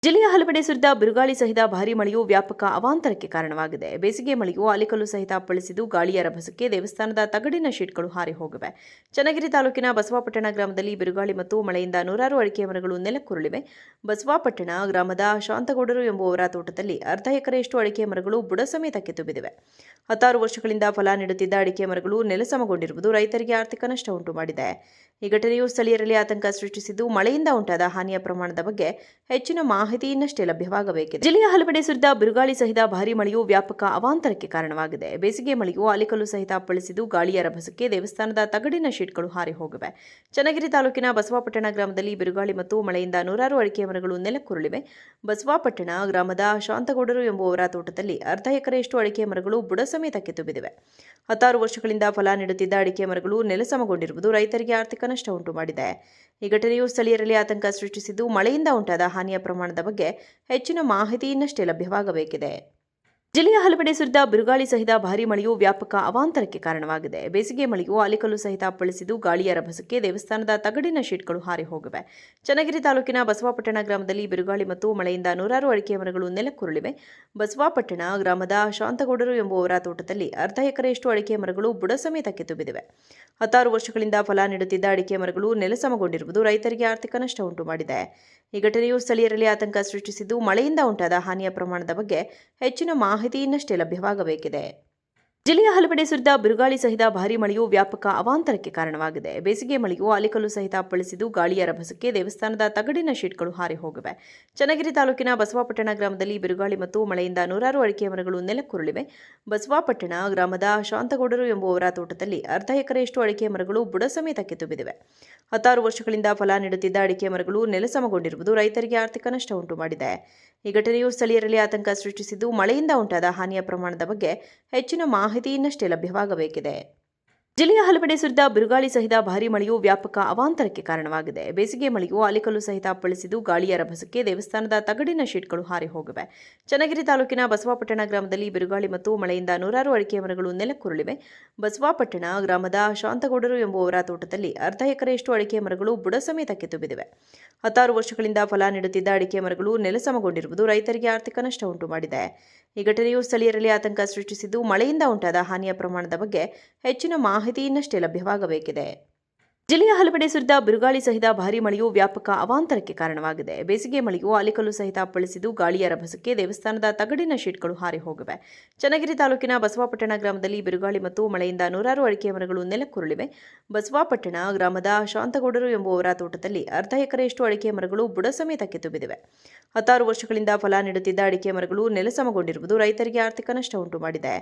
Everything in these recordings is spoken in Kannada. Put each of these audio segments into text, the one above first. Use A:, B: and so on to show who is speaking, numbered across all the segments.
A: ಜಿಲ್ಲೆಯ ಹಲವೆಡೆ ಸುರಿದ ಬಿರುಗಾಳಿ ಸಹಿತ ಭಾರೀ ಮಳೆಯು ವ್ಯಾಪಕ ಅವಾಂತರಕ್ಕೆ ಕಾರಣವಾಗಿದೆ. ಬೇಸಿಗೆ ಮಳೆಯು ಆಲಿಕಲ್ಲು ಸಹಿತ ಅಪ್ಪಳಿಸಿದ್ದು ಗಾಳಿಯ ರಭಸಕ್ಕೆ ದೇವಸ್ಥಾನದ ತಗಡಿನ ಶೀಟ್ಗಳು ಹಾರಿ ಹೋಗಿವೆ. ಚನ್ನಗಿರಿ ತಾಲೂಕಿನ ಬಸವಾಪಟ್ಟಣ ಗ್ರಾಮದಲ್ಲಿ ಬಿರುಗಾಳಿ ಮತ್ತು ಮಳೆಯಿಂದ ನೂರಾರು ಅಡಿಕೆ ಮರಗಳು ನೆಲಕ್ಕುರುಳಿವೆ. ಬಸವಾಪಟ್ಟಣ ಗ್ರಾಮದ ಶಾಂತಗೌಡರು ಎಂಬುವವರ ತೋಟದಲ್ಲಿ ಅರ್ಧ ಎಕರೆಯಷ್ಟು ಅಡಿಕೆ ಮರಗಳು ಬುಡ ಸಮೇತ ಕಿತ್ತು ಬಿದ್ದಿವೆ. 16 ವರ್ಷಗಳಿಂದ ಫಲ ನೀಡುತ್ತಿದ್ದ ಅಡಿಕೆ ಮರಗಳು ನೆಲಸಮಗೊಂಡಿರುವುದು ರೈತರಿಗೆ ಆರ್ಥಿಕ ನಷ್ಟ ಉಂಟು ಮಾಡಿದೆ. ಈ ಘಟನೆಯು ಸ್ಥಳೀಯರಲ್ಲಿ ಆತಂಕ ಸೃಷ್ಟಿಸಿದ್ದು, ಮಳೆಯಿಂದ ಉಂಟಾದ ಹಾನಿಯ ಪ್ರಮಾಣದ ಬಗ್ಗೆ ಹೆಚ್ಚಿನ ಮಾಹಿತಿ ಇನ್ನಷ್ಟೇ ಲಭ್ಯವಾಗಬೇಕಿದೆ. ಜಿಲ್ಲೆಯ ಹಲವೆಡೆ ಸುರಿದ ಬಿರುಗಾಳಿ ಸಹಿತ ಭಾರೀ ಮಳೆಯು ವ್ಯಾಪಕ ಅವಾಂತರಕ್ಕೆ ಕಾರಣವಾಗಿದೆ. ಬೇಸಿಗೆ ಮಳೆಯು ಆಲಿಕಲ್ಲು ಸಹಿತ ಅಪ್ಪಳಿಸಿದ್ದು ಗಾಳಿಯ ರಭಸಕ್ಕೆ ದೇವಸ್ಥಾನದ ತಗಡಿನ ಶೀಟ್ಗಳು ಹಾರಿ ಹೋಗಿವೆ. ಚನ್ನಗಿರಿ ತಾಲೂಕಿನ ಬಸವಾಪಟ್ಟಣ ಗ್ರಾಮದಲ್ಲಿ ಬಿರುಗಾಳಿ ಮತ್ತು ಮಳೆಯಿಂದ ನೂರಾರು ಅಡಿಕೆ ಮರಗಳು ನೆಲಕ್ಕುರುಳಿವೆ. ಬಸವಾಪಟ್ಟಣ ಗ್ರಾಮದ ಶಾಂತಗೌಡರು ಎಂಬುವವರ ತೋಟದಲ್ಲಿ ಅರ್ಧ ಎಕರೆಯಷ್ಟು ಅಡಿಕೆ ಮರಗಳು ಬುಡ ಸಮೇತ ಕಿತ್ತು ಬಿದ್ದಿವೆ. 16 ವರ್ಷಗಳಿಂದ ಫಲ ನೀಡುತ್ತಿದ್ದ ಅಡಿಕೆ ಮರಗಳು ನೆಲಸಮಗೊಂಡಿರುವುದು ರೈತರಿಗೆ ಆರ್ಥಿಕ ನಷ್ಟ ಉಂಟು ಮಾಡಿದೆ. ಈ ಘಟನೆಯು ಸ್ಥಳೀಯರಲ್ಲಿ ಆತಂಕ ಸೃಷ್ಟಿಸಿದ್ದು, ಮಳೆಯಿಂದ ಉಂಟಾದ ಹಾನಿಯ ಪ್ರಮಾಣದ ಬಗ್ಗೆ ಹೆಚ್ಚಿನ ಮಾಹಿತಿ ಇನ್ನಷ್ಟೇ ಲಭ್ಯವಾಗಬೇಕಿದೆ. ಜಿಲ್ಲೆಯ ಹಲವೆಡೆ ಸುರಿದ ಬಿರುಗಾಳಿ ಸಹಿತ ಭಾರೀ ಮಳೆಯು ವ್ಯಾಪಕ ಅವಾಂತರಕ್ಕೆ ಕಾರಣವಾಗಿದೆ. ಬೇಸಿಗೆ ಮಳೆಯು ಆಲಿಕಲ್ಲು ಸಹಿತ ಅಪ್ಪಳಿಸಿದ್ದು ಗಾಳಿಯ ರಭಸಕ್ಕೆ ದೇವಸ್ಥಾನದ ತಗಡಿನ ಶೀಟ್ಗಳು ಹಾರಿ ಹೋಗಿವೆ. ಚನ್ನಗಿರಿ ತಾಲೂಕಿನ ಬಸವಾಪಟ್ಟಣ ಗ್ರಾಮದಲ್ಲಿ ಬಿರುಗಾಳಿ ಮತ್ತು ಮಳೆಯಿಂದ ನೂರಾರು ಅಡಿಕೆ ಮರಗಳು ನೆಲಕ್ಕುರುಳಿವೆ. ಬಸವಾಪಟ್ಟಣ ಗ್ರಾಮದ ಶಾಂತಗೌಡರು ಎಂಬುವವರ ತೋಟದಲ್ಲಿ ಅರ್ಧ ಎಕರೆಯಷ್ಟು ಅಡಿಕೆ ಮರಗಳು ಬುಡ ಸಮೇತ ಕಿತ್ತು ಬಿದ್ದಿವೆ. 16 ವರ್ಷಗಳಿಂದ ಫಲ ನೀಡುತ್ತಿದ್ದ ಅಡಿಕೆ ಮರಗಳು ನೆಲಸಮಗೊಂಡಿರುವುದು ರೈತರಿಗೆ ಆರ್ಥಿಕ ನಷ್ಟ ಉಂಟು ಮಾಡಿದೆ. ಈ ಘಟನೆಯು ಸ್ಥಳೀಯರಲ್ಲಿ ಆತಂಕ ಸೃಷ್ಟಿಸಿದ್ದು, ಮಳೆಯಿಂದ ಉಂಟಾದ ಹಾನಿಯ ಪ್ರಮಾಣದ ಬಗ್ಗೆ ಹೆಚ್ಚಿನ ಮಾಹಿತಿ ಇನ್ನಷ್ಟೇ ಲಭ್ಯವಾಗಬೇಕಿದೆ. ಜಿಲ್ಲೆಯ ಹಲವೆಡೆ ಸುರಿದ ಬಿರುಗಾಳಿ ಸಹಿತ ಭಾರೀ ಮಳೆಯು ವ್ಯಾಪಕ ಅವಾಂತರಕ್ಕೆ ಕಾರಣವಾಗಿದೆ. ಬೇಸಿಗೆ ಮಳೆಯು ಆಲಿಕಲ್ಲು ಸಹಿತ ಅಪ್ಪಳಿಸಿದ್ದು ಗಾಳಿಯ ರಭಸಕ್ಕೆ ದೇವಸ್ಥಾನದ ತಗಡಿನ ಶೀಟ್ಗಳು ಹಾರಿ ಹೋಗಿವೆ. ಚನ್ನಗಿರಿ ತಾಲೂಕಿನ ಬಸವಾಪಟ್ಟಣ ಗ್ರಾಮದಲ್ಲಿ ಬಿರುಗಾಳಿ ಮತ್ತು ಮಳೆಯಿಂದ ನೂರಾರು ಅಡಿಕೆ ಮರಗಳು ನೆಲಕ್ಕುರುಳಿವೆ. ಬಸವಾಪಟ್ಟಣ ಗ್ರಾಮದ ಶಾಂತಗೌಡರು ಎಂಬುವವರ ತೋಟದಲ್ಲಿ ಅರ್ಧ ಎಕರೆಯಷ್ಟು ಅಡಿಕೆ ಮರಗಳು ಬುಡ ಸಮೇತ ಕಿತ್ತು ಬಿದ್ದಿವೆ. 16 ವರ್ಷಗಳಿಂದ ಫಲ ನೀಡುತ್ತಿದ್ದ ಅಡಿಕೆ ಮರಗಳು ನೆಲಸಮಗೊಂಡಿರುವುದು ರೈತರಿಗೆ ಆರ್ಥಿಕ ನಷ್ಟ ಉಂಟು ಮಾಡಿದೆ. ಈ ಘಟನೆಯು ಸ್ಥಳೀಯರಲ್ಲಿ ಆತಂಕ ಸೃಷ್ಟಿಸಿದ್ದು, ಮಳೆಯಿಂದ ಉಂಟಾದ ಹಾನಿಯ ಪ್ರಮಾಣದ ಬಗ್ಗೆ ಹೆಚ್ಚಿನ ಮಾಹಿತಿ ಇನ್ನಷ್ಟೇ ಲಭ್ಯವಾಗಬೇಕಿದೆ. ಜಿಲ್ಲೆಯ ಹಲವೆಡೆ ಸುರಿದ ಬಿರುಗಾಳಿ ಸಹಿತ ಭಾರೀ ಮಳೆಯು ವ್ಯಾಪಕ ಅವಾಂತರಕ್ಕೆ ಕಾರಣವಾಗಿದೆ. ಬೇಸಿಗೆ ಮಳೆಯು ಆಲಿಕಲ್ಲು ಸಹಿತ ಅಪ್ಪಳಿಸಿದ್ದು ಗಾಳಿಯ ರಭಸಕ್ಕೆ ದೇವಸ್ಥಾನದ ತಗಡಿನ ಶೀಟ್ಗಳು ಹಾರಿ ಹೋಗಿವೆ. ಚನ್ನಗಿರಿ ತಾಲೂಕಿನ ಬಸವಾಪಟ್ಟಣ ಗ್ರಾಮದಲ್ಲಿ ಬಿರುಗಾಳಿ ಮತ್ತು ಮಳೆಯಿಂದ ನೂರಾರು ಅಡಿಕೆ ಮರಗಳು ನೆಲಕ್ಕುರುಳಿವೆ. ಬಸವಾಪಟ್ಟಣ ಗ್ರಾಮದ ಶಾಂತಗೌಡರು ಎಂಬುವವರ ತೋಟದಲ್ಲಿ ಅರ್ಧ ಎಕರೆಯಷ್ಟು ಅಡಿಕೆ ಮರಗಳು ಬುಡ ಸಮೇತ ಕಿತ್ತು ಬಿದ್ದಿವೆ. 16 ವರ್ಷಗಳಿಂದ ಫಲ ನೀಡುತ್ತಿದ್ದ ಅಡಿಕೆ ಮರಗಳು ನೆಲಸಮಗೊಂಡಿರುವುದು ರೈತರಿಗೆ ಆರ್ಥಿಕ ನಷ್ಟ ಉಂಟು ಮಾಡಿದೆ. ಈ ಘಟನೆಯು ಸ್ಥಳೀಯರಲ್ಲಿ ಆತಂಕ ಸೃಷ್ಟಿಸಿದ್ದು, ಮಳೆಯಿಂದ ಉಂಟಾದ ಹಾನಿಯ ಪ್ರಮಾಣದ ಬಗ್ಗೆ ಹೆಚ್ಚಿನ ಮಾಹಿತಿ ಇನ್ನಷ್ಟೇ ಲಭ್ಯವಾಗಬೇಕಿದೆ. ಜಿಲ್ಲೆಯ ಹಲವೆಡೆ ಸುರಿದ ಬಿರುಗಾಳಿ ಸಹಿತ ಭಾರೀ ಮಳೆಯು ವ್ಯಾಪಕ ಅವಾಂತರಕ್ಕೆ ಕಾರಣವಾಗಿದೆ. ಬೇಸಿಗೆ ಮಳೆಯು ಆಲಿಕಲ್ಲು ಸಹಿತ ಅಪ್ಪಳಿಸಿದ್ದು ಗಾಳಿಯ ರಭಸಕ್ಕೆ ದೇವಸ್ಥಾನದ ತಗಡಿನ ಶೀಟ್ಗಳು ಹಾರಿ ಹೋಗಿವೆ. ಚನ್ನಗಿರಿ ತಾಲೂಕಿನ ಬಸವಾಪಟ್ಟಣ ಗ್ರಾಮದಲ್ಲಿ ಬಿರುಗಾಳಿ ಮತ್ತು ಮಳೆಯಿಂದ ನೂರಾರು ಅಡಿಕೆ ಮರಗಳು ನೆಲಕ್ಕುರುಳಿವೆ. ಬಸವಾಪಟ್ಟಣ ಗ್ರಾಮದ ಶಾಂತಗೌಡರು ಎಂಬುವವರ ತೋಟದಲ್ಲಿ ಅರ್ಧ ಎಕರೆಯಷ್ಟು ಅಡಿಕೆ ಮರಗಳು ಬುಡ ಸಮೇತ ಕಿತ್ತು ಬಿದ್ದಿವೆ. 16 ವರ್ಷಗಳಿಂದ ಫಲ ನೀಡುತ್ತಿದ್ದ ಅಡಿಕೆ ಮರಗಳು ನೆಲಸಮಗೊಂಡಿರುವುದು ರೈತರಿಗೆ ಆರ್ಥಿಕ ನಷ್ಟ ಉಂಟು ಮಾಡಿದೆ.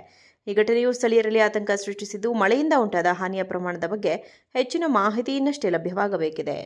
A: ಈ ಘಟನೆಯು ಸ್ಥಳೀಯರಲ್ಲಿ ಆತಂಕ ಸೃಷ್ಟಿಸಿದ್ದು, ಮಳೆಯಿಂದ ಉಂಟಾದ ಹಾನಿಯ ಪ್ರಮಾಣದ ಬಗ್ಗೆ ಹೆಚ್ಚಿನ ಮಾಹಿತಿ ಇನ್ನಷ್ಟೇ ಲಭ್ಯವಾಗಬೇಕಿದೆ.